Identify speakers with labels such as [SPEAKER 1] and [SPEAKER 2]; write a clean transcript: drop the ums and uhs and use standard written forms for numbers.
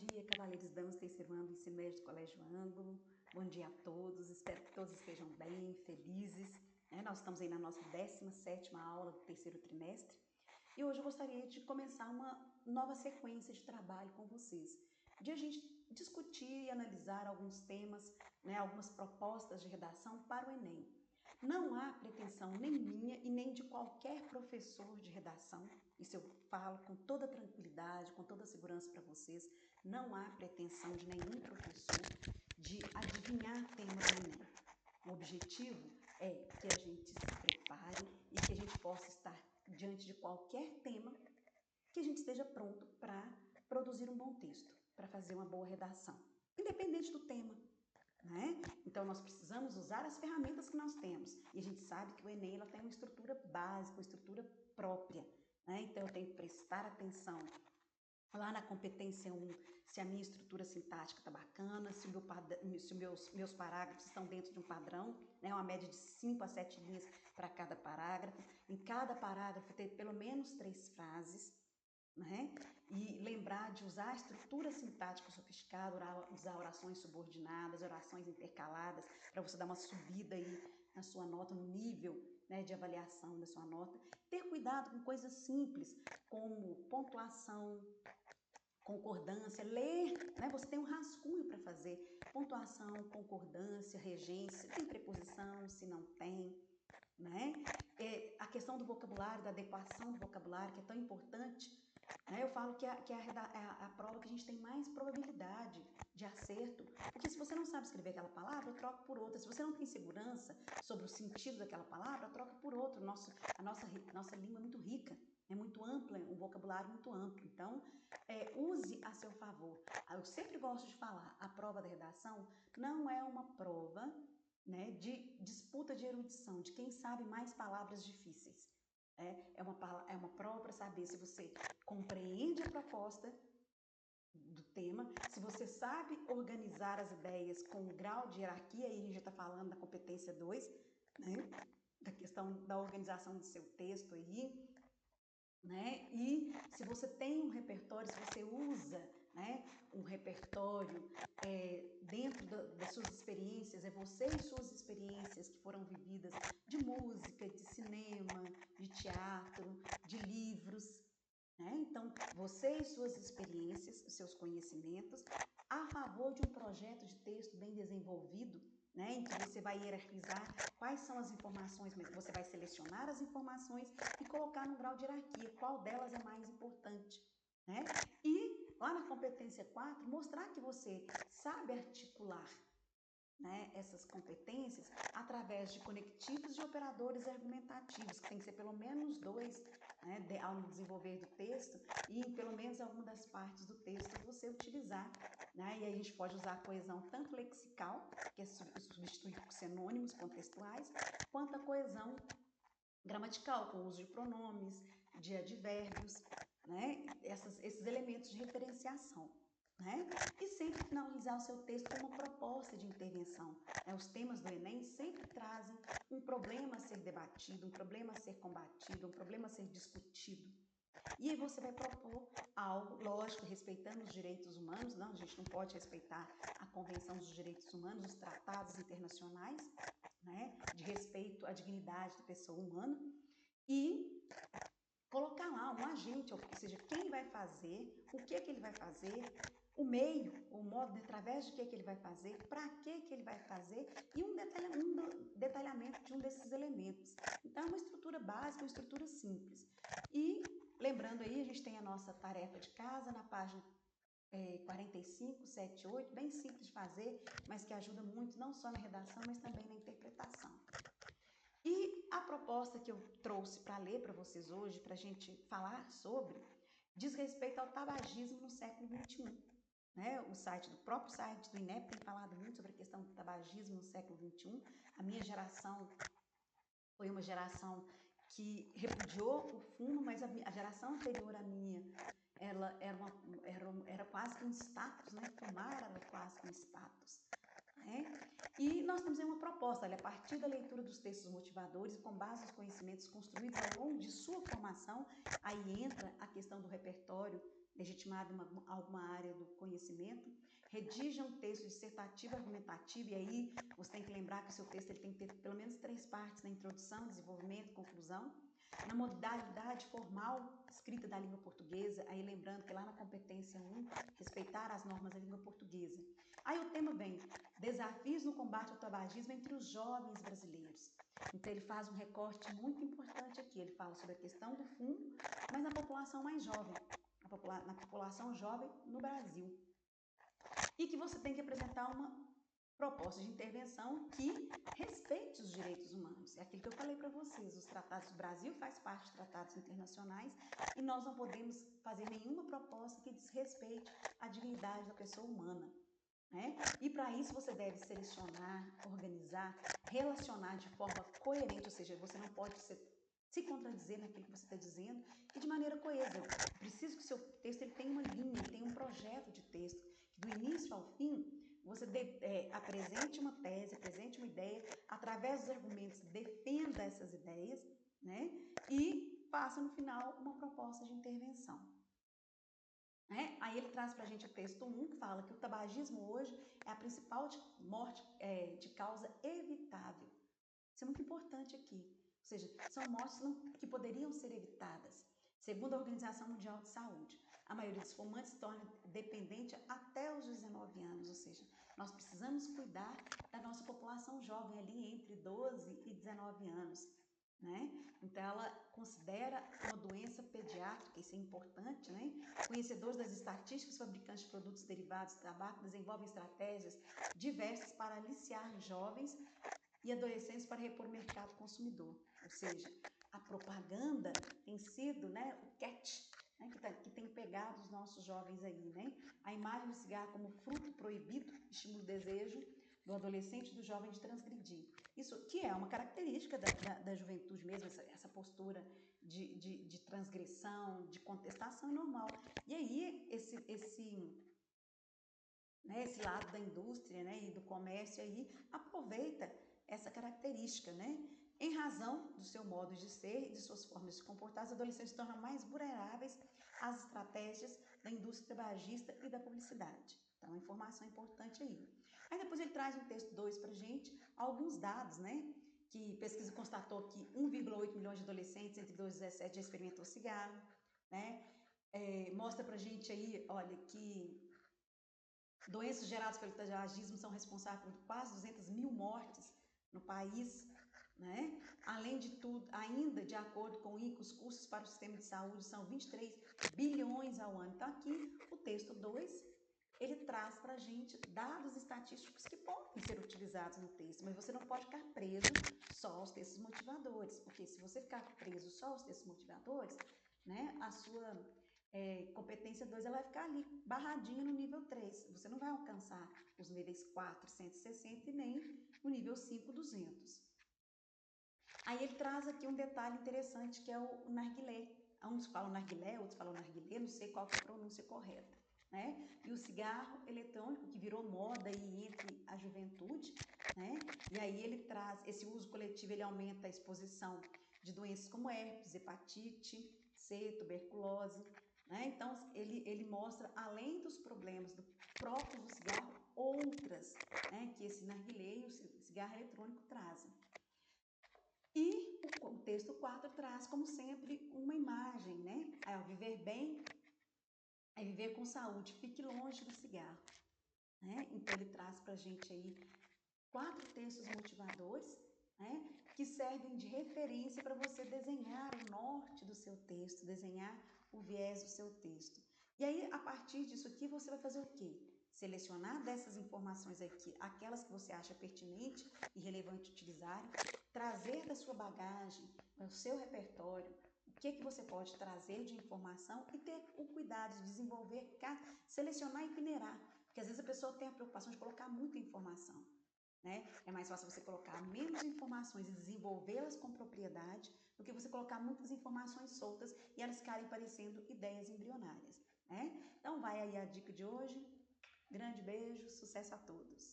[SPEAKER 1] dia, cavaleiros, damas, terceiro ano do ensino médio do Colégio Ângulo. Bom dia a todos, espero que todos estejam bem, felizes. Nós estamos aí na nossa 17ª aula do terceiro trimestre e hoje eu gostaria de começar uma nova sequência de trabalho com vocês, de a gente discutir e analisar alguns temas, algumas propostas de redação para o Enem. Não há pretensão nem minha e nem de qualquer professor de redação, isso eu falo com toda tranquilidade, com toda segurança para vocês, não há pretensão de nenhum professor de adivinhar tema do Enem. O objetivo é que a gente se prepare e que a gente possa estar diante de qualquer tema, que a gente esteja pronto para produzir um bom texto, para fazer uma boa redação, independente do tema. Então, nós precisamos usar as ferramentas que nós temos. E a gente sabe que o Enem ela tem uma estrutura básica, uma estrutura própria. Então, eu tenho que prestar atenção lá na competência 1, se a minha estrutura sintática está bacana, se meus parágrafos estão dentro de um padrão, uma média de 5 a 7 linhas para cada parágrafo. Em cada parágrafo ter pelo menos 3 frases. E lembrar de usar a estrutura sintática sofisticada, usar orações subordinadas, orações intercaladas, para você dar uma subida aí na sua nota, no nível de avaliação da sua nota. Ter cuidado com coisas simples, como pontuação, concordância, ler, você tem um rascunho para fazer, pontuação, concordância, regência, se tem preposição, se não tem, a questão do vocabulário, da adequação do vocabulário, que é tão importante. Eu falo que é a prova que a gente tem mais probabilidade de acerto, porque se você não sabe escrever aquela palavra, troca por outra. Se você não tem segurança sobre o sentido daquela palavra, troca por outra. A nossa língua é muito rica, é muito ampla, um vocabulário muito amplo. Então, use a seu favor. Eu sempre gosto de falar, a prova da redação não é uma prova de disputa de erudição, de quem sabe mais palavras difíceis. É uma prova para saber se você compreende a proposta do tema, se você sabe organizar as ideias com um grau de hierarquia, aí a gente já está falando da competência 2, da questão da organização do seu texto aí, e se você tem um repertório, se você usa um repertório dentro das suas experiências, é você e suas experiências que foram vividas de música, de cinema, de teatro, de livros. Então, você e suas experiências, seus conhecimentos, a favor de um projeto de texto bem desenvolvido, em que você vai hierarquizar quais são as informações, você vai selecionar as informações e colocar no grau de hierarquia, qual delas é mais importante. E lá na competência 4, mostrar que você sabe articular essas competências através de conectivos e operadores argumentativos, que tem que ser pelo menos 2 ao desenvolver do texto e em pelo menos alguma das partes do texto você utilizar. E aí a gente pode usar a coesão tanto lexical, que é substituir sinônimos contextuais, quanto a coesão gramatical, com o uso de pronomes, de advérbios, esses elementos de referenciação. E sempre finalizar o seu texto com uma proposta de intervenção. Os temas do Enem sempre trazem um problema a ser debatido, um problema a ser combatido, um problema a ser discutido. E aí você vai propor algo, lógico, respeitando os direitos humanos. Não, a gente não pode respeitar a Convenção dos Direitos Humanos, os tratados internacionais, de respeito à dignidade da pessoa humana. E colocar lá um agente, ou seja, quem vai fazer, o que ele vai fazer, o meio, o modo, através de que ele vai fazer, para que ele vai fazer e um detalhamento de um desses elementos. Então, é uma estrutura básica, uma estrutura simples. E, lembrando aí, a gente tem a nossa tarefa de casa na página 45, 7, 8, bem simples de fazer, mas que ajuda muito, não só na redação, mas também na interpretação. E a proposta que eu trouxe para ler para vocês hoje, para a gente falar sobre, diz respeito ao tabagismo no século XXI. O próprio site do INEP tem falado muito sobre a questão do tabagismo no século XXI. A minha geração foi uma geração que repudiou o fumo, mas a geração anterior à minha, ela era quase que um status, Fumar era quase que um status. E nós temos aí uma proposta, a partir da leitura dos textos motivadores e com base nos conhecimentos construídos ao longo de sua formação, aí entra a questão do repertório legitimado em alguma área do conhecimento, redija um texto dissertativo argumentativo, e aí você tem que lembrar que o seu texto ele tem que ter pelo menos 3 partes, na introdução, desenvolvimento, conclusão. Na modalidade formal escrita da língua portuguesa, aí lembrando que lá na competência 1, respeitar as normas da língua portuguesa. Aí o tema vem, desafios no combate ao tabagismo entre os jovens brasileiros. Então ele faz um recorte muito importante aqui, ele fala sobre a questão do fumo, mas na população mais jovem, na população jovem no Brasil. E que você tem que apresentar uma proposta de intervenção que respeite os direitos humanos. É aquilo que eu falei para vocês, os tratados do Brasil faz parte de tratados internacionais e nós não podemos fazer nenhuma proposta que desrespeite a dignidade da pessoa humana. Né? E para isso você deve selecionar, organizar, relacionar de forma coerente, ou seja, você não pode se contradizer naquilo que você está dizendo e de maneira coesa. Preciso que o seu texto ele tenha uma linha, ele tenha um projeto de texto, que do início ao fim você apresente uma tese, apresente uma ideia, através dos argumentos defenda essas ideias, né? E faça no final uma proposta de intervenção. Aí ele traz para a gente o texto 1, que fala que o tabagismo hoje é a principal morte de causa evitável. Isso é muito importante aqui. Ou seja, são mortes que poderiam ser evitadas. Segundo a Organização Mundial de Saúde, a maioria dos fumantes se torna dependente até os 19 anos. Ou seja, nós precisamos cuidar da nossa população jovem ali entre 12 e 19 anos. Né? Então ela considera uma doença pediátrica, isso é importante, né? Conhecedores das estatísticas, fabricantes de produtos derivados do tabaco desenvolvem estratégias diversas para aliciar jovens e adolescentes para repor o mercado consumidor. Ou seja, a propaganda tem sido, né, o catch, né, que tem pegado os nossos jovens aí, né? A imagem do cigarro como fruto proibido estimula o desejo do adolescente e do jovem de transgredir. Isso que é uma característica da juventude mesmo, essa postura de transgressão, de contestação é normal. E aí esse lado da indústria, né, e do comércio aí aproveita essa característica, né? Em razão do seu modo de ser e de suas formas de se comportar, os adolescentes se tornam mais vulneráveis às estratégias da indústria tabagista e da publicidade. Então, uma informação importante aí. Aí depois ele traz no texto 2 para a gente alguns dados, né? Que pesquisa constatou que 1,8 milhões de adolescentes entre 12 e 17 já experimentou cigarro, né? Mostra para a gente aí, olha, que doenças geradas pelo tabagismo são responsáveis por quase 200 mil mortes no país, né? Além de tudo, ainda de acordo com o INCA, os custos para o sistema de saúde são 23 bilhões ao ano. Então aqui o texto 2, ele traz para a gente dados estatísticos que podem ser utilizados no texto, mas você não pode ficar preso só aos textos motivadores, porque se você ficar preso só aos textos motivadores, né, a sua competência 2 ela vai ficar ali barradinha no nível 3. Você não vai alcançar os níveis 4, 160 e nem o nível 5, 200. Aí ele traz aqui um detalhe interessante que é o narguilé. Uns falam narguilé, outros falam narguilé, não sei qual que é a pronúncia correta. Né? E o cigarro eletrônico que virou moda aí entre a juventude, né? E aí ele traz, esse uso coletivo ele aumenta a exposição de doenças como herpes, hepatite C, tuberculose, né? Então ele mostra, além dos problemas próprios do cigarro, outras, né, que esse narguilé e o cigarro eletrônico trazem. E o texto 4 traz, como sempre, uma imagem, né? Viver bem é viver com saúde, fique longe do cigarro. Né? Então ele traz para a gente aí 4 textos motivadores, né, que servem de referência para você desenhar o norte do seu texto, desenhar o viés do seu texto. E aí, a partir disso aqui, você vai fazer o quê? Selecionar dessas informações aqui, aquelas que você acha pertinente e relevante utilizar, trazer da sua bagagem, do seu repertório, o que você pode trazer de informação e ter o cuidado de desenvolver, selecionar e peneirar. Porque às vezes a pessoa tem a preocupação de colocar muita informação. Né? É mais fácil você colocar menos informações e desenvolvê-las com propriedade do que você colocar muitas informações soltas e elas ficarem parecendo ideias embrionárias. Né? Então vai aí a dica de hoje. Grande beijo, sucesso a todos!